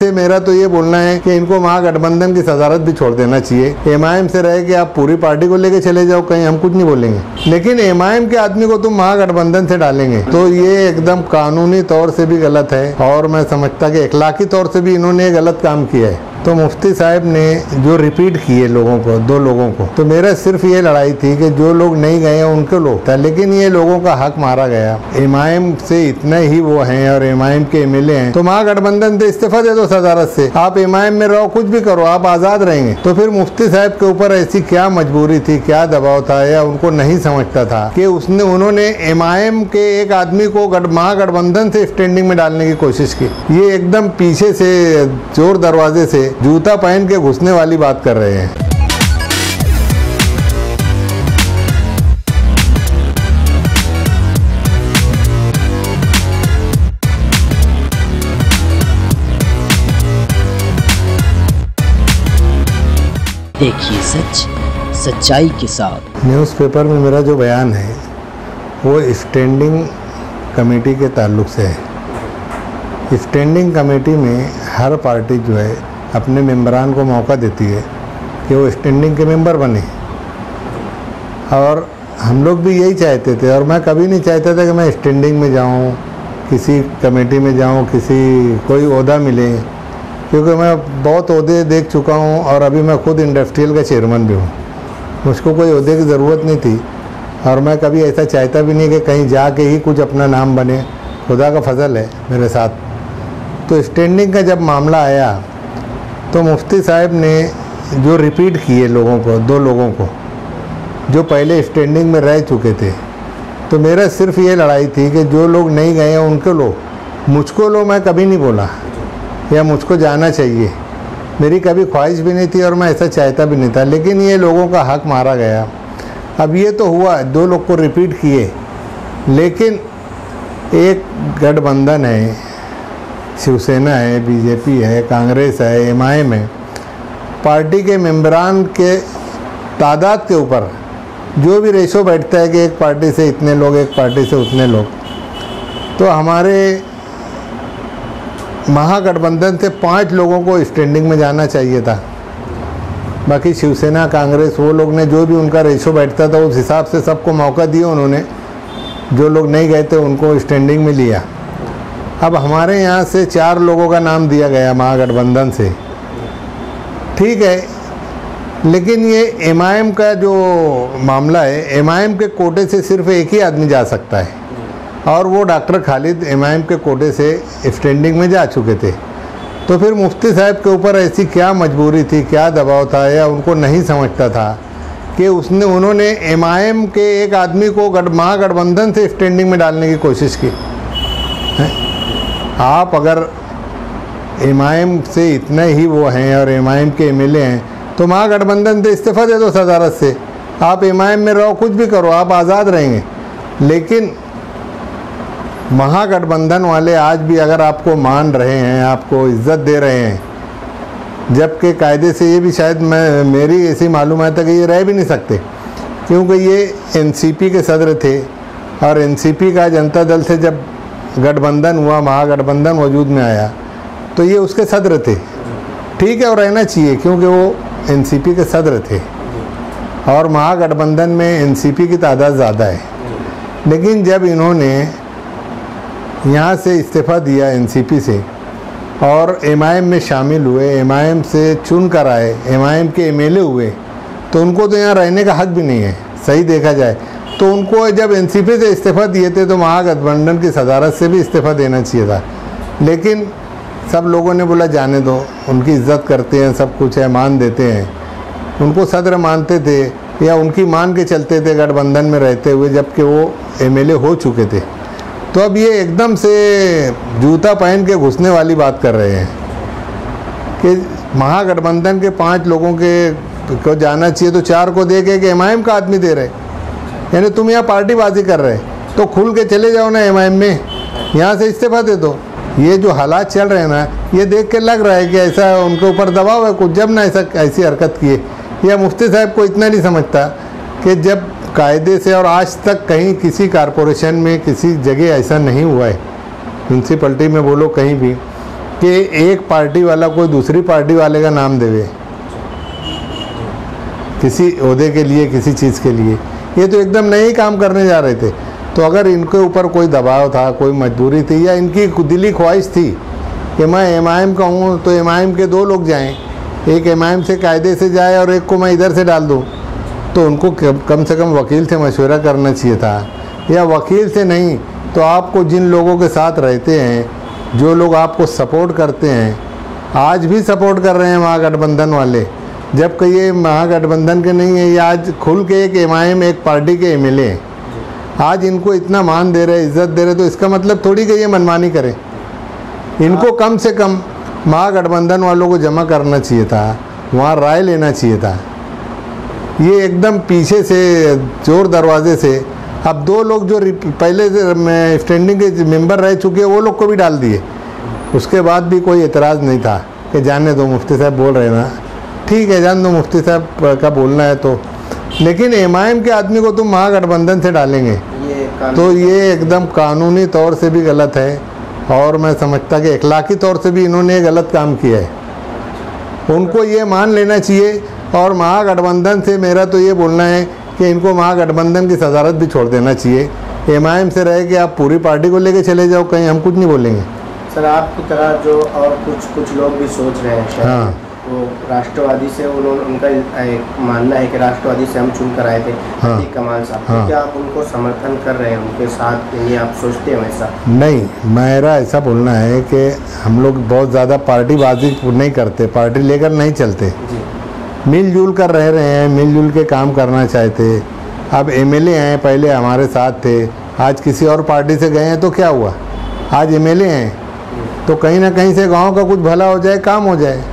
से मेरा तो ये बोलना है कि इनको महागठबंधन की सदारत भी छोड़ देना चाहिए। एमआईएम से रहे कि आप पूरी पार्टी को लेके चले जाओ, कहीं हम कुछ नहीं बोलेंगे, लेकिन एमआईएम के आदमी को तुम महागठबंधन से डालेंगे तो ये एकदम कानूनी तौर से भी गलत है और मैं समझता कि इखलाकी तौर से भी इन्होंने गलत काम किया है। तो मुफ्ती साहब ने जो रिपीट किए लोगों को, 2 लोगों को, तो मेरा सिर्फ ये लड़ाई थी कि जो लोग नहीं गए हैं उनको लो था, लेकिन ये लोगों का हक मारा गया। एमआईएम से इतने ही वो हैं और एमआईएम के एमएलए हैं, तो महागठबंधन से इस्तीफा दे दो सदारत से, आप एमआईएम में रहो, कुछ भी करो, आप आज़ाद रहेंगे। तो फिर मुफ्ती साहब के ऊपर ऐसी क्या मजबूरी थी, क्या दबाव था, या उनको नहीं समझता था कि उन्होंने एमआईएम के एक आदमी को महागठबंधन से स्टैंडिंग में डालने की कोशिश की। ये एकदम पीछे से जोर दरवाजे से जूता पहन के घुसने वाली बात कर रहे हैं। देखिए सच सच्चाई के साथ। न्यूज़पेपर में मेरा जो बयान है वो स्टैंडिंग कमेटी के ताल्लुक से है। स्टैंडिंग कमेटी में हर पार्टी जो है अपने मेंबरान को मौका देती है कि वो स्टैंडिंग के मेंबर बने, और हम लोग भी यही चाहते थे, और मैं कभी नहीं चाहता था कि मैं स्टैंडिंग में जाऊं, किसी कमेटी में जाऊं, कोई ओहदा मिले, क्योंकि मैं बहुत ओहदे देख चुका हूं और अभी मैं खुद इंडस्ट्रियल का चेयरमैन भी हूं। मुझको कोई ओहदे की ज़रूरत नहीं थी और मैं कभी ऐसा चाहता भी नहीं कि कहीं जाके ही कुछ अपना नाम बने। खुदा का फजल है मेरे साथ। तो स्टैंडिंग का जब मामला आया तो मुफ्ती साहब ने जो रिपीट किए लोगों को, 2 लोगों को जो पहले स्टैंडिंग में रह चुके थे, तो मेरा सिर्फ ये लड़ाई थी कि जो लोग नहीं गए हैं उनको लो, मुझको लो। मैं कभी नहीं बोला या मुझको जाना चाहिए, मेरी कभी ख्वाहिश भी नहीं थी और मैं ऐसा चाहता भी नहीं था, लेकिन ये लोगों का हक मारा गया। अब ये तो हुआ, 2 लोग को रिपीट किए, लेकिन एक गठबंधन है, शिवसेना है, बीजेपी है, कांग्रेस है, एमआईएम है, पार्टी के मेंबरान के तादाद के ऊपर जो भी रेशो बैठता है कि एक पार्टी से इतने लोग, एक पार्टी से उतने लोग, तो हमारे महागठबंधन से 5 लोगों को स्टैंडिंग में जाना चाहिए था। बाकी शिवसेना, कांग्रेस, वो लोग ने जो भी उनका रेशो बैठता था उस हिसाब से सबको मौका दिया उन्होंने। जो लोग नहीं गए थे उनको स्टैंडिंग में लिया। अब हमारे यहाँ से 4 लोगों का नाम दिया गया महागठबंधन से, ठीक है, लेकिन ये एमआईएम का जो मामला है, एमआईएम के कोटे से सिर्फ एक ही आदमी जा सकता है, और वो डॉक्टर खालिद एमआईएम के कोटे से स्टैंडिंग में जा चुके थे। तो फिर मुफ्ती साहब के ऊपर ऐसी क्या मजबूरी थी, क्या दबाव था, या उनको नहीं समझता था कि उन्होंने एमआईएम के एक आदमी को महागठबंधन से स्टैंडिंग में डालने की कोशिश की है? आप अगर एमआईएम से इतने ही वो हैं और एमआईएम के एमएलए हैं, तो महागठबंधन से इस्तीफा दे दो सदारत से, आप एमआईएम में रहो, कुछ भी करो, आप आज़ाद रहेंगे। लेकिन महागठबंधन वाले आज भी अगर आपको मान रहे हैं, आपको इज्जत दे रहे हैं, जबकि कायदे से ये भी शायद मेरी ऐसी मालूमात है कि ये रह भी नहीं सकते, क्योंकि ये एनसीपी के सदर थे, और एनसीपी का जनता दल से जब गठबंधन हुआ, महागठबंधन वजूद में आया, तो ये उसके सदर थे, ठीक है, और रहना चाहिए क्योंकि वो एनसीपी के सदर थे, और महागठबंधन में एनसीपी की तादाद ज़्यादा है। लेकिन जब इन्होंने यहाँ से इस्तीफ़ा दिया एनसीपी से और एमआईएम में शामिल हुए, एमआईएम से चुन कर आए, एमआईएम के एमएलए हुए, तो उनको तो यहाँ रहने का हक भी नहीं है, सही देखा जाए तो। उनको जब एनसीपी से इस्तीफ़ा दिए थे तो महागठबंधन की सदारत से भी इस्तीफ़ा देना चाहिए था, लेकिन सब लोगों ने बोला जाने दो, उनकी इज्जत करते हैं, सब कुछ है, मान देते हैं, उनको सदर मानते थे या उनकी मान के चलते थे गठबंधन में रहते हुए, जबकि वो एमएलए हो चुके थे। तो अब ये एकदम से जूता पहन के घुसने वाली बात कर रहे हैं कि महागठबंधन के 5 लोगों को जाना चाहिए तो 4 को दे के एमआईएम का आदमी दे रहे, यानी तुम यहाँ पार्टीबाजी कर रहे, तो खुल के चले जाओ ना एमआईएम में, यहाँ से इस्तीफा दे दो। ये जो हालात चल रहे हैं ना, ये देख के लग रहा है कि ऐसा उनके ऊपर दबाव है कुछ, जब ना ऐसी हरकत किए। या मुफ्ती साहब को इतना नहीं समझता कि जब कायदे से, और आज तक कहीं किसी कारपोरेशन में किसी जगह ऐसा नहीं हुआ है, म्यूनसिपलिटी में बोलो कहीं भी, कि एक पार्टी वाला कोई दूसरी पार्टी वाले का नाम देवे किसी ओहदे के लिए, किसी चीज़ के लिए। ये तो एकदम नए ही काम करने जा रहे थे। तो अगर इनके ऊपर कोई दबाव था, कोई मजबूरी थी, या इनकी दिली ख्वाहिश थी कि मैं एमआईएम का हूँ तो एमआईएम के 2 लोग जाएं, एक एमआईएम से कायदे से जाए और एक को मैं इधर से डाल दूँ, तो उनको कम से कम वकील से मशवरा करना चाहिए था। या वकील से नहीं तो आपको जिन लोगों के साथ रहते हैं, जो लोग आपको सपोर्ट करते हैं, आज भी सपोर्ट कर रहे हैं महागठबंधन वाले, जबकि ये महागठबंधन के नहीं है, ये आज खुल के एक एमआईएम, एक पार्टी के एमएलए हैं, आज इनको इतना मान दे रहे, इज्जत दे रहे, तो इसका मतलब थोड़ी कि ये मनमानी करें। इनको कम से कम महागठबंधन वालों को जमा करना चाहिए था, वहाँ राय लेना चाहिए था। ये एकदम पीछे से जोर दरवाजे से अब 2 लोग जो पहले से स्टैंडिंग के मेंबर रह चुके हैं वो लोग को भी डाल दिए। उसके बाद भी कोई एतराज़ नहीं था कि जाने दो, मुफ्ती साहब बोल रहे हैं ना, ठीक है जान दो, मुफ्ती साहब का बोलना है तो। लेकिन एमआईएम के आदमी को तुम महागठबंधन से डालेंगे तो ये एकदम कानूनी तौर से भी गलत है, और मैं समझता कि अखलाकी तौर से भी इन्होंने गलत काम किया है। उनको ये मान लेना चाहिए, और महागठबंधन से मेरा तो ये बोलना है कि इनको महागठबंधन की सदारत भी छोड़ देना चाहिए। एमआईएम से रहे कि आप पूरी पार्टी को लेके चले जाओ, कहीं हम कुछ नहीं बोलेंगे। सर आपकी तरह जो और कुछ लोग भी सोच रहे हैं, हाँ, वो राष्ट्रवादी से उनका मानना है कि राष्ट्रवादी से हम चुन कर आए थे, हाँ, कमाल साहब, हाँ, तो क्या आप उनको समर्थन कर रहे हैं, उनके साथ ये आप सोचते हैं वैसा? नहीं, मेरा ऐसा बोलना है कि हम लोग बहुत ज़्यादा पार्टीबाजी नहीं करते, पार्टी लेकर नहीं चलते, मिलजुल कर रह रहे हैं, मिलजुल के काम करना चाहते। अब एमएलए हैं, पहले हमारे साथ थे, आज किसी और पार्टी से गए हैं तो क्या हुआ, आज एमएलए हैं तो कहीं ना कहीं से गांव का कुछ भला हो जाए, काम हो जाए।